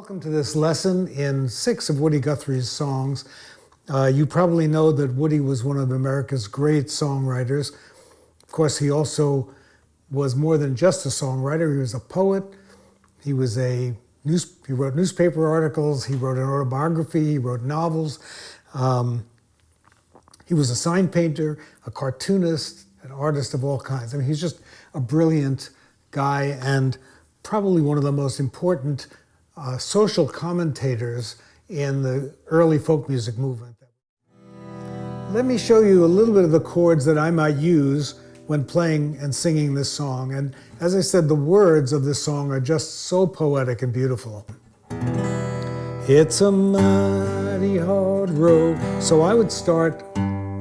Welcome to this lesson in 6 of Woody Guthrie's songs. You probably know that Woody was one of America's great songwriters. Of course, he also was more than just a songwriter. He was a poet. He wrote newspaper articles. He wrote an autobiography. He wrote novels. He was a sign painter, a cartoonist, an artist of all kinds. I mean, he's just a brilliant guy and probably one of the most important social commentators in the early folk music movement. Let me show you a little bit of the chords that I might use when playing and singing this song. And as I said, the words of this song are just so poetic and beautiful. It's a mighty hard road. So I would start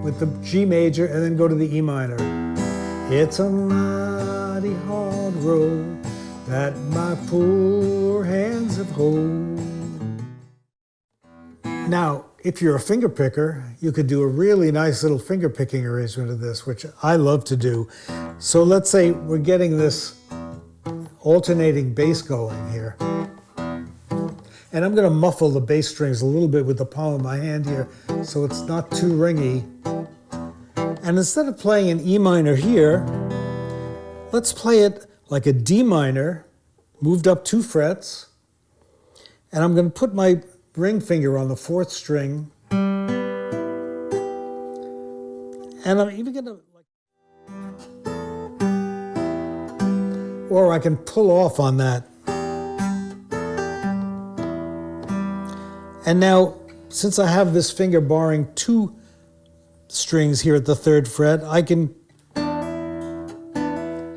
with the G major and then go to the E minor. It's a mighty hard road that my poor hands have hold. Now, if you're a finger picker, you could do a really nice little finger picking arrangement of this, which I love to do. So let's say we're getting this alternating bass going here. And I'm going to muffle the bass strings a little bit with the palm of my hand here so it's not too ringy. And instead of playing an E minor here, let's play it like a D minor, moved up 2 frets. And I'm going to put my ring finger on the 4th string. And I'm even going to, or I can pull off on that. And now, since I have this finger barring 2 strings here at the 3rd fret, I can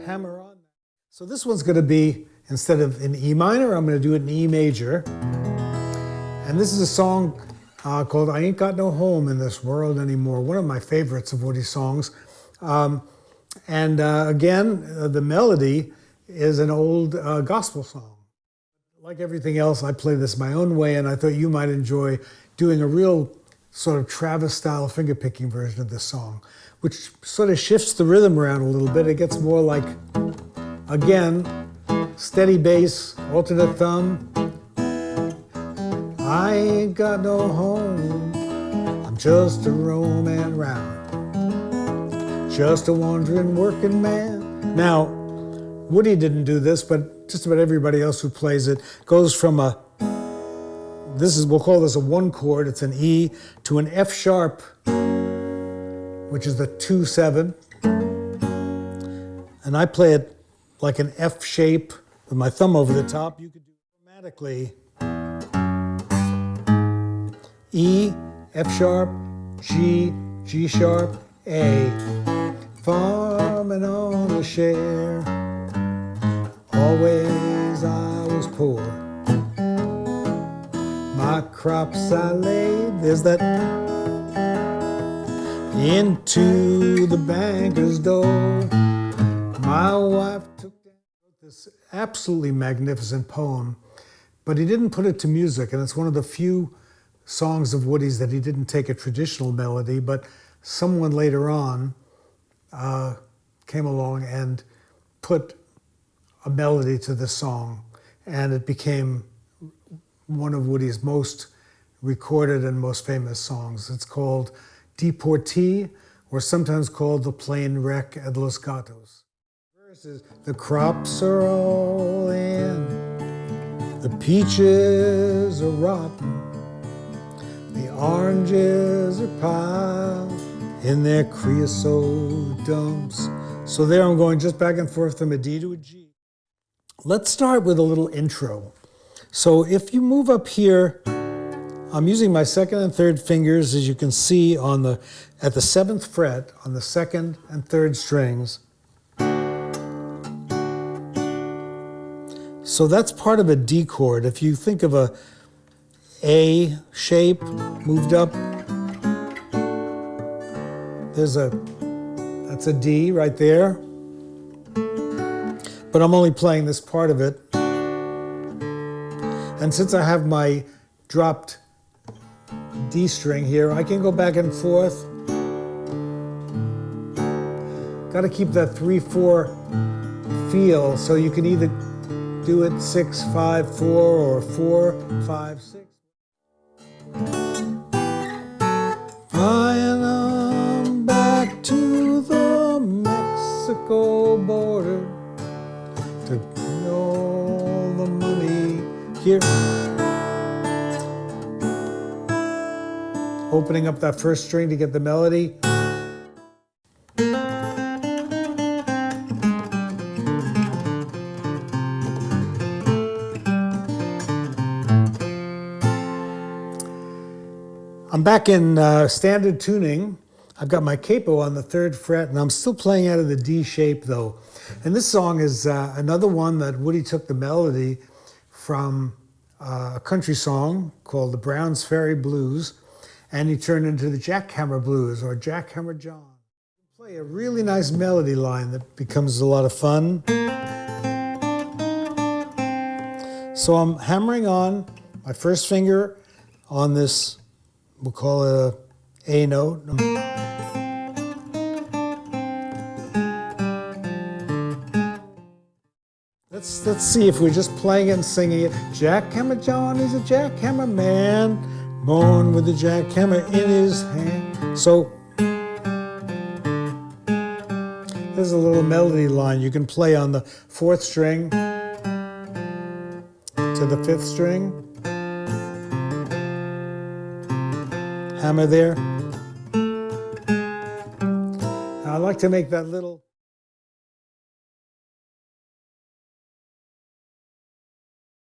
hammer on. So this one's going to be, instead of in E minor, I'm going to do it in E major. And this is a song called I Ain't Got No Home in This World Anymore, one of my favorites of Woody's songs. Again, the melody is an old gospel song. Like everything else, I play this my own way, and I thought you might enjoy doing a real sort of Travis-style finger-picking version of this song, which sort of shifts the rhythm around a little bit. It gets more like, again, steady bass, alternate thumb. I ain't got no home, I'm just a roaming round, just a wandering working man. Now, Woody didn't do this, but just about everybody else who plays it goes from we'll call this a 1 chord, it's an E, to an F sharp, which is the 2-7. And I play it like an F shape with my thumb over the top. You could do it chromatically. E, F sharp, G, G sharp, A. Farming on the share, always I was poor. My crops I laid, there's that, into the banker's door. My wife took this absolutely magnificent poem, but he didn't put it to music, and it's one of the few songs of Woody's that he didn't take a traditional melody, but someone later on came along and put a melody to this song, and it became one of Woody's most recorded and most famous songs. It's called Deportee, or sometimes called The Plane Wreck at Los Gatos. The verse is, the crops are all in, the peaches are rotten, the oranges are piled in their creosote dumps. So there I'm going just back and forth from a D to a G. Let's start with a little intro. So if you move up here, I'm using my 2nd and 3rd fingers, as you can see at the 7th fret on the 2nd and 3rd strings. So that's part of a D chord. If you think of a shape moved up, that's a D right there. But I'm only playing this part of it. And since I have my dropped D string here, I can go back and forth. Got to keep that 3-4 feel, so you can either do it 6-5-4 or 4-5-6. Flying on back to the Mexico border to all the money here. Opening up that first string to get the melody. I'm back in standard tuning. I've got my capo on the 3rd fret, and I'm still playing out of the D shape though. And this song is another one that Woody took the melody from a country song called the Browns Ferry Blues, and he turned into the Jackhammer Blues, or Jackhammer John. Play a really nice melody line that becomes a lot of fun. So I'm hammering on my first finger on this, we'll call it a note. Let's see if we're just playing it and singing it. Jackhammer John is a jackhammer man, born with a jackhammer in his hand. So there's a little melody line you can play on the 4th string to the 5th string. Hammer there. Now I like to make that little